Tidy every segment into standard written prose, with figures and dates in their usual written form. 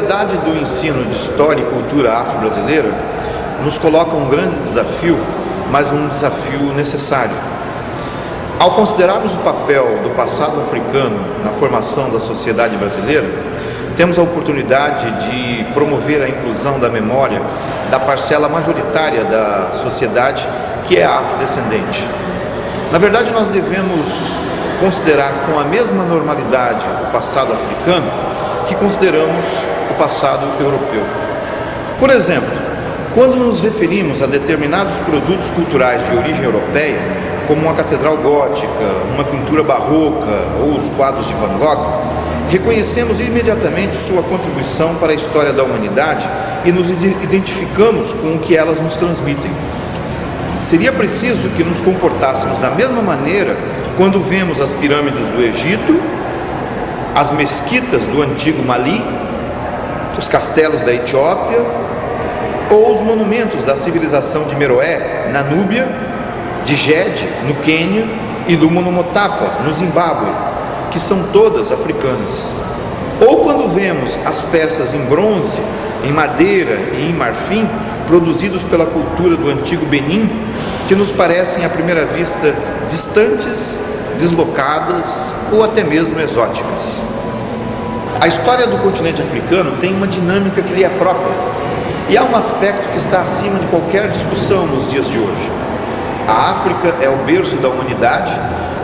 obrigatoriedade do ensino de história e cultura afro-brasileira nos coloca um grande desafio, mas um desafio necessário. Ao considerarmos o papel do passado africano na formação da sociedade brasileira, temos a oportunidade de promover a inclusão da memória da parcela majoritária da sociedade que é afrodescendente. Na verdade, nós devemos considerar com a mesma normalidade o passado africano que consideramos o passado europeu. Por exemplo, quando nos referimos a determinados produtos culturais de origem europeia, como uma catedral gótica, uma pintura barroca ou os quadros de Van Gogh, reconhecemos imediatamente sua contribuição para a história da humanidade e nos identificamos com o que elas nos transmitem. Seria preciso que nos comportássemos da mesma maneira quando vemos as pirâmides do Egito, as mesquitas do antigo Mali, os castelos da Etiópia ou os monumentos da civilização de Meroé, na Núbia, de Gede, no Quênia, e do Monomotapa, no Zimbábue, que são todas africanas. Ou quando vemos as peças em bronze, em madeira e em marfim, produzidos pela cultura do antigo Benin, que nos parecem à primeira vista distantes, deslocadas ou até mesmo exóticas. A história do continente africano tem uma dinâmica que lhe é própria, e há um aspecto que está acima de qualquer discussão nos dias de hoje. A África é o berço da humanidade,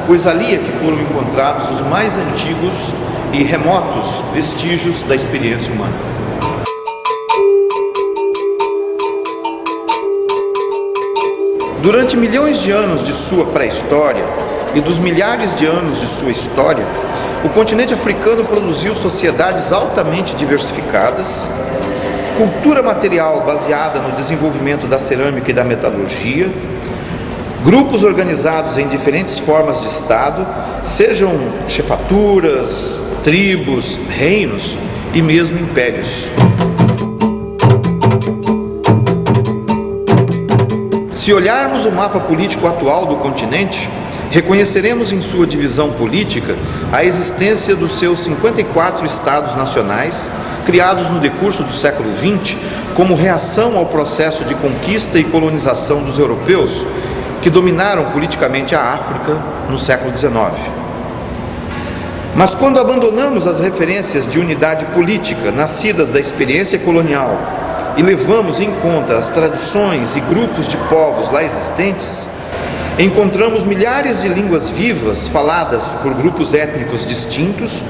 pois ali é que foram encontrados os mais antigos e remotos vestígios da experiência humana. Durante milhões de anos de sua pré-história e dos milhares de anos de sua história, o continente africano produziu sociedades altamente diversificadas, cultura material baseada no desenvolvimento da cerâmica e da metalurgia, grupos organizados em diferentes formas de Estado, sejam chefaturas, tribos, reinos e mesmo impérios. Se olharmos o mapa político atual do continente, reconheceremos em sua divisão política a existência dos seus 54 estados nacionais, criados no decurso do século XX como reação ao processo de conquista e colonização dos europeus, que dominaram politicamente a África no século XIX. Mas quando abandonamos as referências de unidade política nascidas da experiência colonial e levamos em conta as tradições e grupos de povos lá existentes, encontramos milhares de línguas vivas faladas por grupos étnicos distintos,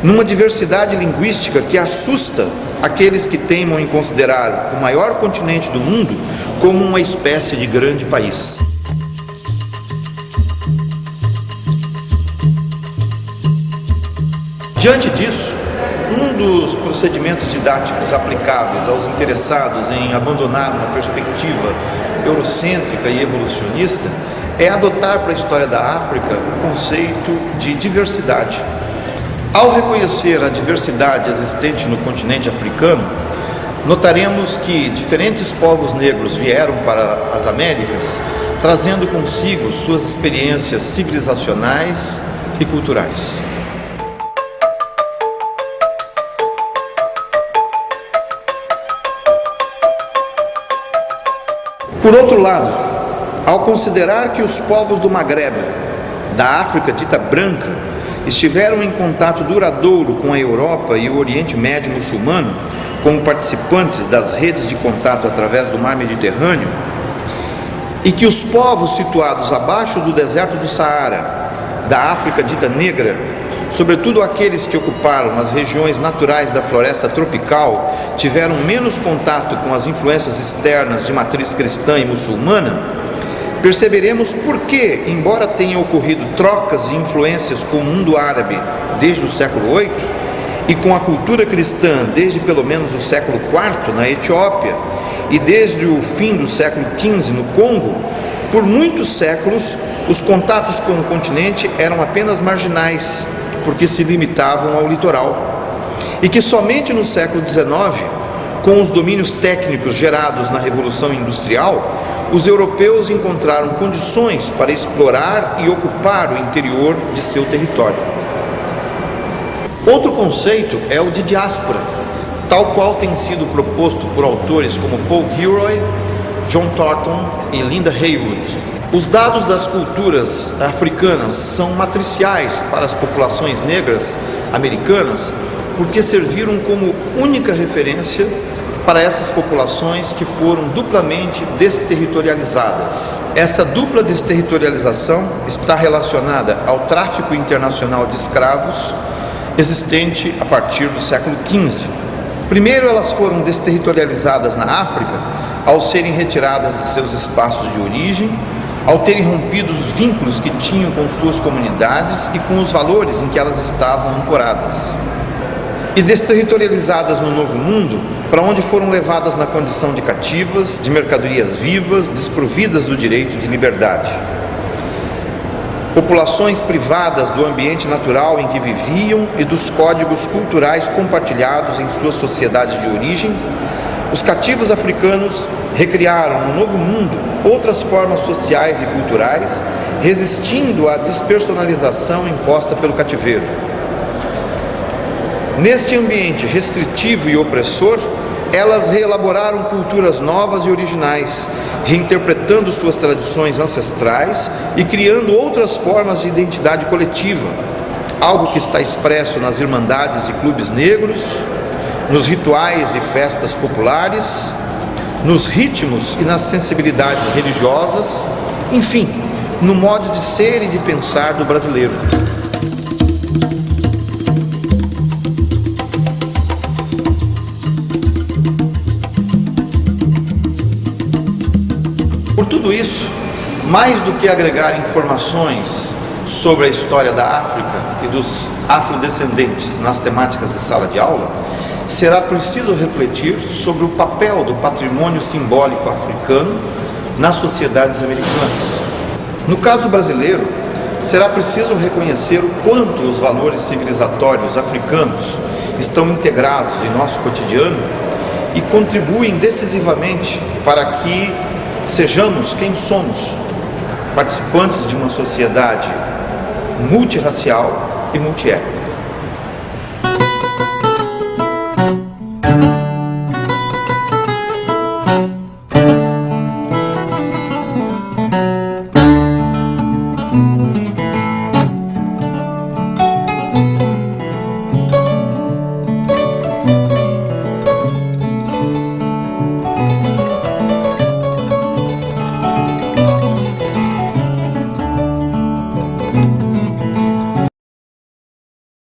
numa diversidade linguística que assusta aqueles que teimam em considerar o maior continente do mundo como uma espécie de grande país. Diante disso, um dos procedimentos didáticos aplicáveis aos interessados em abandonar uma perspectiva eurocêntrica e evolucionista é adotar para a história da África o conceito de diversidade. Ao reconhecer a diversidade existente no continente africano, notaremos que diferentes povos negros vieram para as Américas, trazendo consigo suas experiências civilizacionais e culturais. Por outro lado, ao considerar que os povos do Maghreb, da África dita branca, estiveram em contato duradouro com a Europa e o Oriente Médio muçulmano, como participantes das redes de contato através do mar Mediterrâneo, e que os povos situados abaixo do deserto do Saara, da África dita negra, sobretudo aqueles que ocuparam as regiões naturais da floresta tropical, tiveram menos contato com as influências externas de matriz cristã e muçulmana, perceberemos por que, embora tenham ocorrido trocas e influências com o mundo árabe desde o século VIII e com a cultura cristã desde pelo menos o século IV na Etiópia e desde o fim do século XV no Congo, por muitos séculos os contatos com o continente eram apenas marginais, porque se limitavam ao litoral, e que somente no século XIX, com os domínios técnicos gerados na Revolução Industrial, os europeus encontraram condições para explorar e ocupar o interior de seu território. Outro conceito é o de diáspora, tal qual tem sido proposto por autores como Paul Gilroy, John Thornton e Linda Haywood. Os dados das culturas africanas são matriciais para as populações negras americanas porque serviram como única referência para essas populações que foram duplamente desterritorializadas. Essa dupla desterritorialização está relacionada ao tráfico internacional de escravos existente a partir do século XV. Primeiro, elas foram desterritorializadas na África ao serem retiradas de seus espaços de origem, ao terem rompido os vínculos que tinham com suas comunidades e com os valores em que elas estavam ancoradas. E desterritorializadas no Novo Mundo, para onde foram levadas na condição de cativas, de mercadorias vivas, desprovidas do direito de liberdade. Populações privadas do ambiente natural em que viviam e dos códigos culturais compartilhados em suas sociedades de origem, os cativos africanos recriaram no Novo Mundo outras formas sociais e culturais, resistindo à despersonalização imposta pelo cativeiro. Neste ambiente restritivo e opressor, elas reelaboraram culturas novas e originais, reinterpretando suas tradições ancestrais e criando outras formas de identidade coletiva, algo que está expresso nas irmandades e clubes negros, nos rituais e festas populares, nos ritmos e nas sensibilidades religiosas, enfim, no modo de ser e de pensar do brasileiro. Por tudo isso, mais do que agregar informações sobre a história da África e dos afrodescendentes nas temáticas de sala de aula, será preciso refletir sobre o papel do patrimônio simbólico africano nas sociedades americanas. No caso brasileiro, será preciso reconhecer o quanto os valores civilizatórios africanos estão integrados em nosso cotidiano e contribuem decisivamente para que sejamos quem somos, participantes de uma sociedade multirracial e multiétnica.